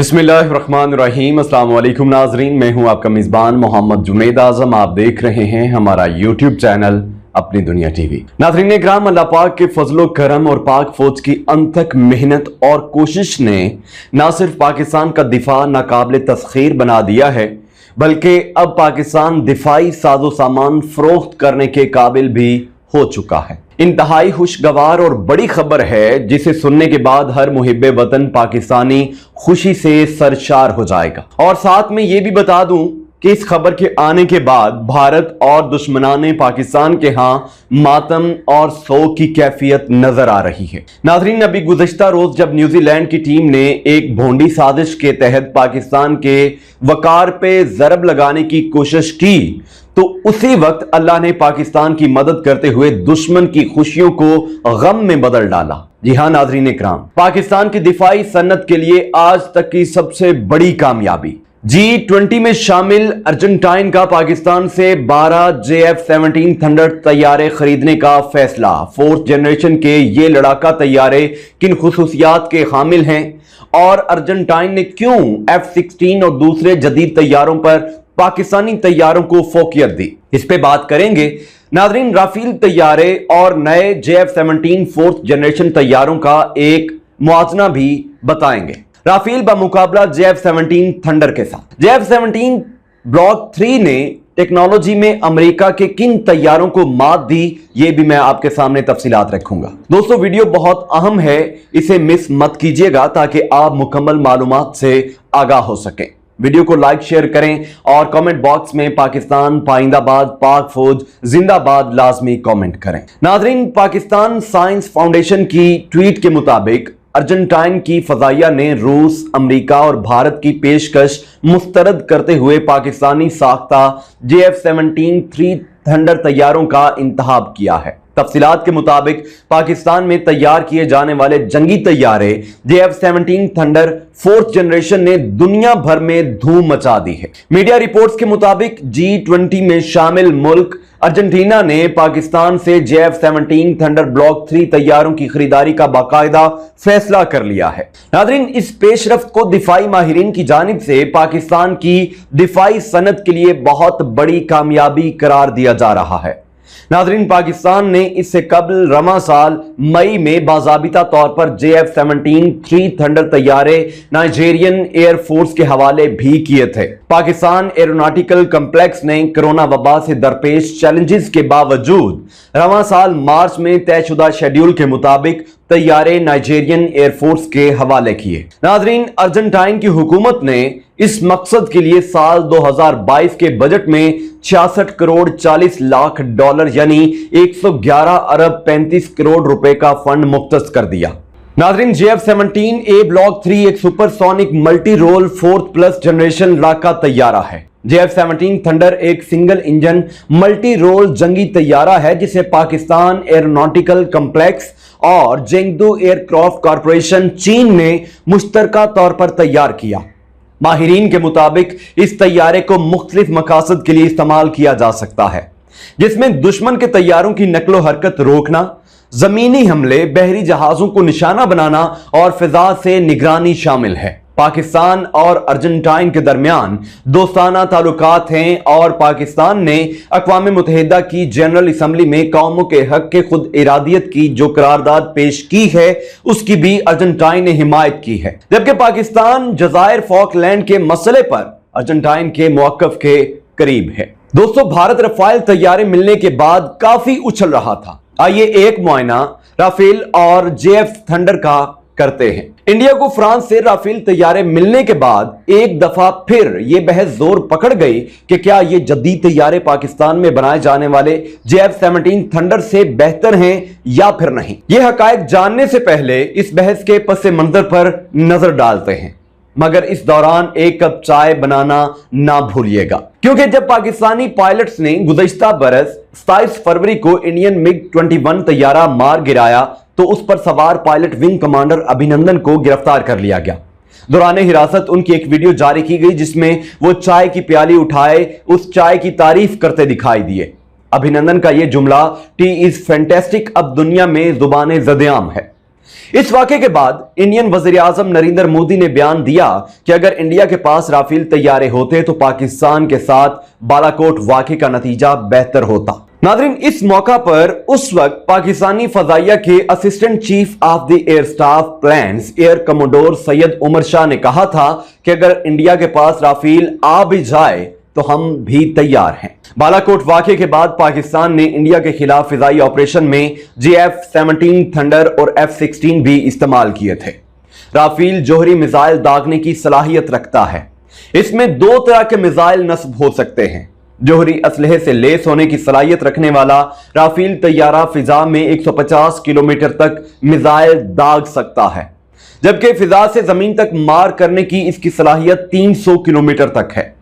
बिस्मिल्लाहिर्रहमानिर्रहीम। अस्सलाम वालेकुम नाजरीन, मैं हूं आपका मेज़बान मोहम्मद जुनैद आज़म। आप देख रहे हैं हमारा यूट्यूब चैनल अपनी दुनिया टीवी। नाजरीन इकराम, अल्लाह पाक के फजलो करम और पाक फौज की अनथक मेहनत और कोशिश ने न सिर्फ पाकिस्तान का दिफा नाकाबिल तस्खीर बना दिया है, बल्कि अब पाकिस्तान दिफाई साजो सामान फरोख्त करने के काबिल भी हो चुका है। इंतहाई खुशगवार और बड़ी खबर है जिसे सुनने के बाद हर मुहिब्बे वतन पाकिस्तानी खुशी से सरशार हो जाएगा। और साथ में ये भी बता दूं कि इस खबर के आने के बाद भारत और दुश्मनाने पाकिस्तान के यहाँ मातम और सोग की कैफियत नजर आ रही है। नाज़रीन, अभी गुज़श्ता रोज जब न्यूजीलैंड की टीम ने एक भोंडी साजिश के तहत पाकिस्तान के वकार पे ज़रब लगाने की कोशिश की, तो उसी वक्त अल्लाह ने पाकिस्तान की मदद करते हुए दुश्मन की खुशियों को गम में बदल डाला। जी हां नाज़रीन इकराम, पाकिस्तान की दिफाई सन्नत के लिए आज तक की सबसे बड़ी कामयाबी G20 में शामिल अर्जेंटाइन का पाकिस्तान से 12 JF-17 थंडर तैयारे खरीदने का फैसला। फोर्थ जनरेशन के ये लड़ाका तैयारे किन खुसूसियात के हामिल हैं और अर्जेंटाइन ने क्यों F-16 और दूसरे जदीद तैयारों पर पाकिस्तानी तैयारों को फोकियत दी, इस पे बात करेंगे। नाज़रीन, राफेल तैयारे और नए JF-17 फोर्थ जनरेशन तैयारों का एक मुआवजना भी बताएंगे। राफेल बमुकाबला JF-17 थंडर के साथ JF-17 ब्लॉक 3 ने टेक्नोलॉजी में अमेरिका के किन तैयारों को मात दी, ये भी मैं आपके सामने तफसीलात रखूंगा। दोस्तों, वीडियो बहुत अहम है, इसे मिस मत कीजिएगा ताकि आप मुकम्मल मालूमात से आगाह हो सकें। वीडियो को लाइक शेयर करें और कमेंट बॉक्स में पाकिस्तान पाइंदाबाद, पाक फौज जिंदाबाद लाजमी कमेंट करें। नाजरीन, पाकिस्तान साइंस फाउंडेशन की ट्वीट के मुताबिक अर्जेंटाइन की फजाइया ने रूस, अमेरिका और भारत की पेशकश मुस्तरद करते हुए पाकिस्तानी साख्ता JF-17 3 थंडर तैयारों का इंतखाब किया है। तफसीलात के मुताबिक पाकिस्तान में तैयार किए जाने वाले जंगी तैयारे JF-17 थंडर फोर्थ जनरेशन ने दुनिया भर में धूम मचा दी है। मीडिया रिपोर्ट्स के मुताबिक G20 में शामिल मुल्क अर्जेंटीना ने पाकिस्तान से JF-17 थंडर ब्लॉक 3 तैयारों की खरीदारी का बाकायदा फैसला कर लिया है। नाज़रीन, इस पेशरफ्त को दिफाई माहिरीन की जानिब से पाकिस्तान की दिफाई सनत के लिए बहुत बड़ी कामयाबी करार दिया जा रहा है। नाज़रीन, पाकिस्तान ने इससे कबल रवा साल मई में बाज़ाबिता तौर पर JF-17 3 थंडर तैयारे नाइजीरियन एयर फोर्स के हवाले भी किए थे। पाकिस्तान एरोनॉटिकल कम्प्लेक्स ने कोरोना वबा से दरपेश चैलेंजेस के बावजूद रवा साल मार्च में तयशुदा शेड्यूल के मुताबिक तैयारे नाइजीरियन एयरफोर्स के हवाले किए। नाज़रीन, अर्जेंटाइन की हुकूमत ने इस मकसद के लिए साल 2022 के बजट में 66 करोड़ 40 लाख डॉलर यानी 111 अरब 35 करोड़ रुपए का फंड मुख्तस कर दिया। नाज़रीन, JF-17A ब्लॉक 3 एक supersonic multi role 4th plus generation लड़ाका तैयारा है। JF-17 थंडर एक सिंगल इंजन मल्टी रोल जंगी तैयारा है जिसे पाकिस्तान एरोनॉटिकल कम्प्लेक्स और जेंगडू एयरक्राफ्ट कॉरपोरेशन चीन ने मुश्तरका तौर पर तैयार किया। माहिरीन के मुताबिक इस तैयारे को मुख्तलिफ मकासद के लिए इस्तेमाल किया जा सकता है, जिसमें दुश्मन के तैयारों की नकलो हरकत रोकना, जमीनी हमले, बहरी जहाजों को निशाना बनाना और फिजा से निगरानी शामिल है। पाकिस्तान और अर्जेंटाइन के दरमियान दोस्ताना ताल्लुकात हैं और पाकिस्तान ने अक़वाम मुत्तहिदा की जनरल असम्बली में कौमों के हक के खुद इरादियत की जो करारदाद पेश की है उसकी भी अर्जेंटाइन ने हिमायत की है, जबकि पाकिस्तान जज़ायर फॉकलैंड के मसले पर अर्जेंटाइन के मौक़िफ़ के करीब है। दोस्तों, भारत रफ़ाल तैयारे मिलने के बाद काफी उछल रहा था। आइए एक मुआयना राफेल और JF थंडर का करते हैं। इंडिया को फ्रांस से राफेल तैयारे मिलने के बाद एक दफा फिर यह बहस जोर पकड़ गई कि क्या ये जदीद तैयारे पाकिस्तान में बनाए जाने वाले JF-17 थंडर से बेहतर हैं या फिर नहीं। यह हकायक जानने से पहले इस बहस के पस मंजर पर नजर डालते हैं, मगर इस दौरान एक कप चाय बनाना ना भूलिएगा, क्योंकि जब पाकिस्तानी पायलट्स ने गुज़श्ता बरस 27 फरवरी को इंडियन MiG-21 तैयारा मार गिराया तो उस पर सवार पायलट विंग कमांडर अभिनंदन को गिरफ्तार कर लिया गया। दौरान हिरासत उनकी एक वीडियो जारी की गई जिसमें वो चाय की प्याली उठाए उस चाय की तारीफ करते दिखाई दिए। अभिनंदन का यह जुमला टी इज फैंटेस्टिक अब दुनिया में जुबाने ज़देआम है। इस वाक़े के बाद इंडियन वज़ीर आज़म नरेंद्र मोदी ने बयान दिया कि अगर इंडिया के पास राफेल तैयारे होते तो पाकिस्तान के साथ बालाकोट वाक़े का नतीजा बेहतर होता। नाज़रीन, इस मौका पर उस वक्त पाकिस्तानी फजाइया के assistant chief of the air staff plans air commodore Syed Umar Shah ने कहा था कि अगर इंडिया के पास राफेल आ भी जाए तो हम भी तैयार हैं। बालाकोट वाक़े के बाद पाकिस्तान ने इंडिया के खिलाफ फिजाई ऑपरेशन में JF-17 थंडर और F-16 भी इस्तेमाल किए थे। राफेल जोहरी मिसाइल दागने की सलाहियत रखता है। इसमें दो तरह के मिसाइल नस्ब हो सकते हैं। जोहरी असलहे से लेस होने की सलाहियत रखने वाला राफेल तैयारा फिजा में 150 किलोमीटर तक मिसाइल दाग सकता है, जबकि फिजा से जमीन तक मार करने की इसकी सलाहियत 300 किलोमीटर तक है।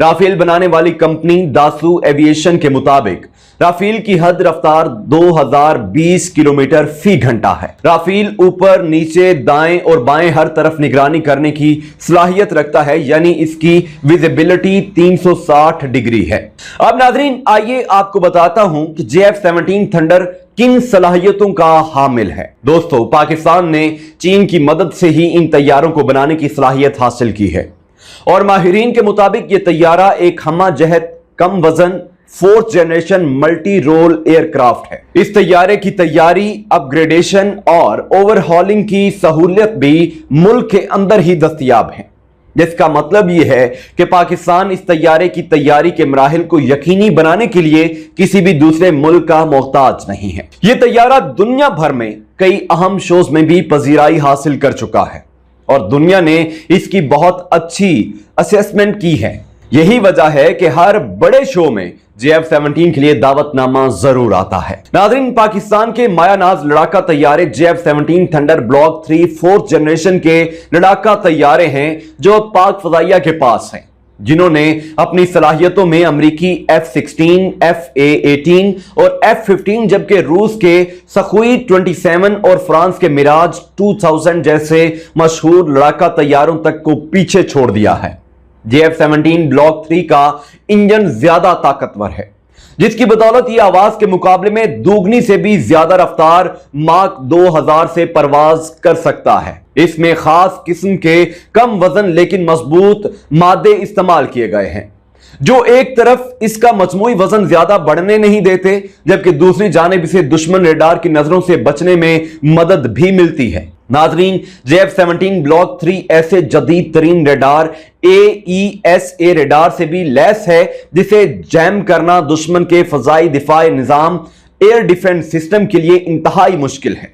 राफेल बनाने वाली कंपनी दासू एविएशन के मुताबिक राफेल की हद रफ्तार 2020 किलोमीटर फी घंटा है। राफेल ऊपर, नीचे, दाएं और बाएं हर तरफ निगरानी करने की सलाहियत रखता है, यानी इसकी विजिबिलिटी 360 डिग्री है। अब नाजरीन, आइए आपको बताता हूं कि JF-17 थंडर किन सलाहियतों का हामिल है। दोस्तों, पाकिस्तान ने चीन की मदद से ही इन तैयारों को बनाने की सलाहियत हासिल की है और माहिरीन के मुताबिक यह तैयारा एक हमा जहत, कम वजन, 4th generation multi role aircraft है। इस तैयारे की तैयारी, अपग्रेडेशन और ओवरहॉलिंग की सहूलियत भी मुल्क के अंदर ही दस्तयाब है, जिसका मतलब यह है कि पाकिस्तान इस तैयारे की तैयारी के मराहिल को यकीनी बनाने के लिए किसी भी दूसरे मुल्क का मोहताज नहीं है। यह तैयारा दुनिया भर में कई अहम शोज में भी पजीराई हासिल कर चुका है और दुनिया ने इसकी बहुत अच्छी असेसमेंट की है। यही वजह है कि हर बड़े शो में JF-17 के लिए दावतनामा जरूर आता है। नाज़रीन, पाकिस्तान के मायानाज लड़ाका तैयारे JF-17 thunder block 3 4th generation के लड़ाका तैयारे हैं जो पाक फजाइया के पास हैं, जिन्होंने अपनी सलाहियतों में अमरीकी F-16, FA-18 और F-15 जबकि रूस के सखुई 27 और फ्रांस के मिराज 2000 जैसे मशहूर लड़ाका तैयारों तक को पीछे छोड़ दिया है। JF-17 ब्लॉक 3 का इंजन ज्यादा ताकतवर है, जिसकी बदौलत ये आवाज के मुकाबले में दोगुनी से भी ज्यादा रफ्तार माक 2000 से परवाज कर सकता है। इसमें खास किस्म के कम वजन लेकिन मजबूत मादे इस्तेमाल किए गए हैं, जो एक तरफ इसका मजमूई वजन ज्यादा बढ़ने नहीं देते, जबकि दूसरी जानिब इसे दुश्मन रेडार की नजरों से बचने में मदद भी मिलती है। नाजरीन, JF-17 ब्लॉक 3 ऐसे जदीद तरीन रेडार AESA रेडार से भी लैस है, जिसे जैम करना दुश्मन के फजाई दिफाई निजाम एयर डिफेंस सिस्टम के लिए इंतहाई मुश्किल है।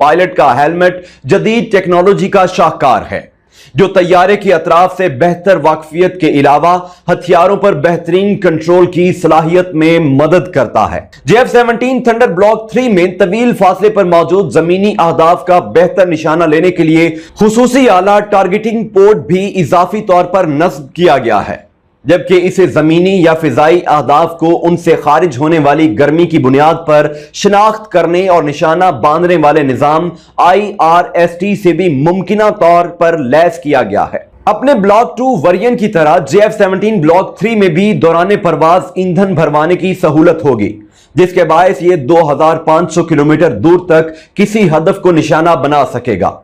पायलट का हेलमेट जदीद टेक्नोलॉजी का शाहकार है, जो तैयारे की अतराफ से बेहतर वाकफियत के अलावा हथियारों पर बेहतरीन कंट्रोल की सलाहियत में मदद करता है। JF-17 थंडर ब्लॉक 3 में तवील फासले पर मौजूद जमीनी अहदाफ का बेहतर निशाना लेने के लिए खुसूसी आला टारगेटिंग पोर्ट भी इजाफी तौर पर नस्ब किया गया है, जबकि इसे जमीनी या फिजाई अहदाफ को उनसे खारिज होने वाली गर्मी की बुनियाद पर शिनाख्त करने और निशाना बांधने वाले निजाम IRST से भी मुमकिना तौर पर लैस किया गया है। अपने ब्लॉक 2 वरियन की तरह JF-17 ब्लॉक 3 में भी दौरान परवाज ईंधन भरवाने की सहूलत होगी, जिसके बायस ये 2500 किलोमीटर दूर तक किसी हदफ को निशाना बना सकेगा।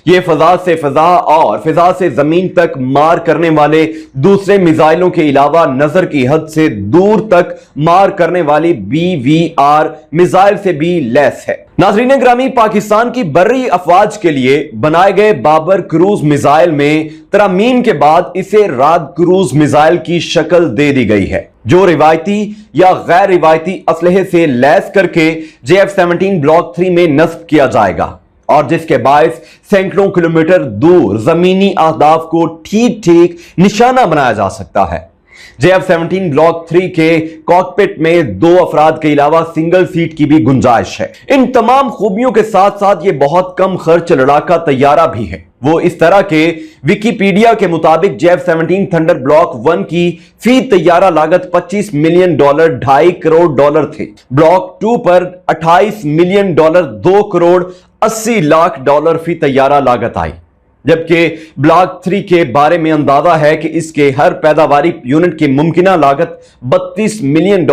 ये फजा से फजा और फिजा से जमीन तक मार करने वाले दूसरे मिसाइलों के अलावा नजर की हद से दूर तक मार करने वाली BVR मिसाइल से भी लैस है। नाज़रीन ग्रामी, पाकिस्तान की बर्री अफवाज के लिए बनाए गए बाबर क्रूज मिसाइल में तरमीम के बाद इसे राद क्रूज मिसाइल की शक्ल दे दी गई है, जो रिवायती या गैर रिवायती असलहे से लैस करके JF-17 ब्लॉक 3 में नस्ब किया जाएगा और जिसके बायस सैकड़ों किलोमीटर दूर जमीनी अहदाफ को ठीक ठीक निशाना बनाया जा सकता है। JF-17 ब्लॉक 3 के कॉकपिट में 2 अफराद के अलावा सिंगल सीट की भी गुंजाइश है। इन तमाम खूबियों के साथ साथ ये बहुत कम खर्च लड़ाका तैयारा भी है। वो इस तरह के विकिपीडिया के मुताबिक JF-17 थंडर ब्लॉक 1 की फी तैयारा लागत $25 मिलियन, $2.5 करोड़ थे। ब्लॉक 2 पर $28 मिलियन, $2 करोड़ 80 लाख फी तैयारा लागत आई, जबकि ब्लॉक 3 के बारे में अंदाजा है कि इसके हर पैदावारी यूनिट की मुमकिना लागत $32 मिलियन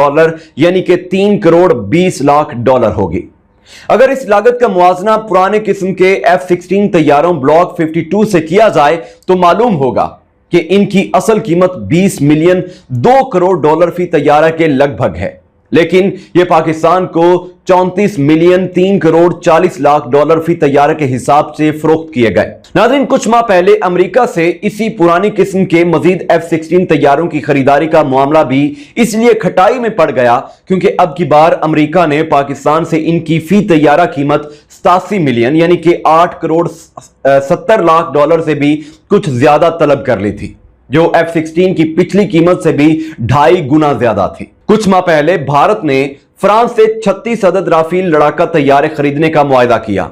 यानी कि $3 करोड़ 20 लाख होगी। अगर इस लागत का मुआवजा पुराने किस्म के F-16 तैयारों ब्लॉक 52 से किया जाए तो मालूम होगा कि इनकी असल कीमत 20 मिलियन $2 करोड़ फी तैयारा के लगभग है, लेकिन यह पाकिस्तान को 34 मिलियन $3 करोड़ 40 लाख फी तैयारा के हिसाब से फरोख्त किए गए। नाज़रीन, कुछ माह पहले अमेरिका से इसी पुरानी किस्म के मजीद F-16 तैयारों की खरीदारी का मामला भी इसलिए खटाई में पड़ गया क्योंकि अब की बार अमेरिका ने पाकिस्तान से इनकी फी तैयारा कीमत 87 मिलियन यानी कि 8 करोड़ 70 लाख से भी कुछ ज्यादा तलब कर ली थी, जो F-16 की पिछली कीमत से भी 2.5 गुना ज्यादा थी। कुछ माह पहले भारत ने फ्रांस से 36 अदद राफेल लड़ाका तैयारे खरीदने का मुआहदा किया,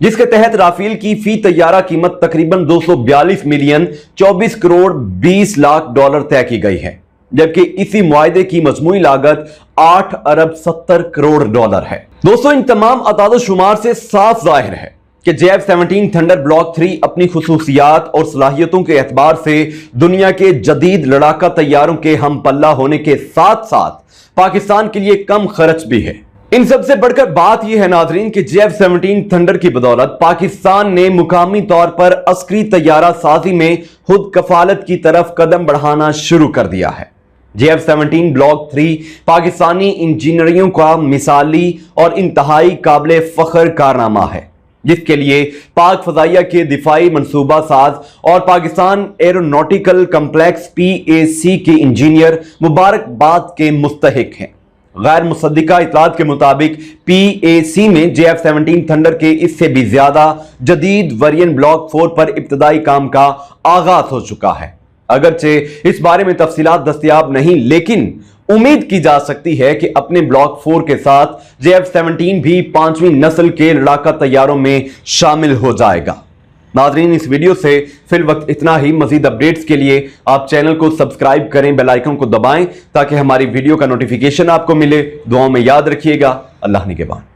जिसके तहत राफेल की फी तैयारा कीमत तकरीबन 242 मिलियन 24 करोड़ 20 लाख तय की गई है, जबकि इसी मुआहदे की मजमूई लागत 8 अरब 70 करोड़ है। दोस्तों, इन तमाम अताद शुमार से साफ जाहिर है कि JF-17 थंडर ब्लॉक 3 अपनी खुसूसियात और सलाहियतों के एतबार से दुनिया के जदीद लड़ाका तैयारों के हम पल्ला होने के साथ साथ पाकिस्तान के लिए कम खर्च भी है। इन सबसे बढ़कर बात यह है नाजरीन कि JF-17 थंडर की बदौलत पाकिस्तान ने मुकामी तौर पर अस्करी तैयारा साजी में खुद कफालत की तरफ कदम बढ़ाना शुरू कर दिया है। JF-17 ब्लॉक 3 पाकिस्तानी इंजीनियरों का मिसाली और इंतहाई काबिल फख्र कारनामा है, जिसके लिए पाक फजाइया के दिफाई मनसूबा साज और पाकिस्तान एरोनॉटिकल कम्प्लेक्स PAC के इंजीनियर मुबारकबाद के मुस्तहिक हैं। गैर मुसद्दिका इतलात के मुताबिक PAC में JF-17 थंडर के इससे भी ज्यादा जदीद वेरिएंट ब्लॉक 4 पर इब्तदाई काम का आगाज हो चुका है। अगरचे इस बारे में तफसीलात दस्तयाब नहीं, लेकिन उम्मीद की जा सकती है कि अपने ब्लॉक 4 के साथ JF-17 भी 5वीं नस्ल के लड़ाका तैयारों में शामिल हो जाएगा। नाजरीन, इस वीडियो से फिल वक्त इतना ही। मजीद अपडेट्स के लिए आप चैनल को सब्सक्राइब करें, बेल आइकन को दबाएं ताकि हमारी वीडियो का नोटिफिकेशन आपको मिले। दुआओं में याद रखिएगा। अल्लाह निगहबान।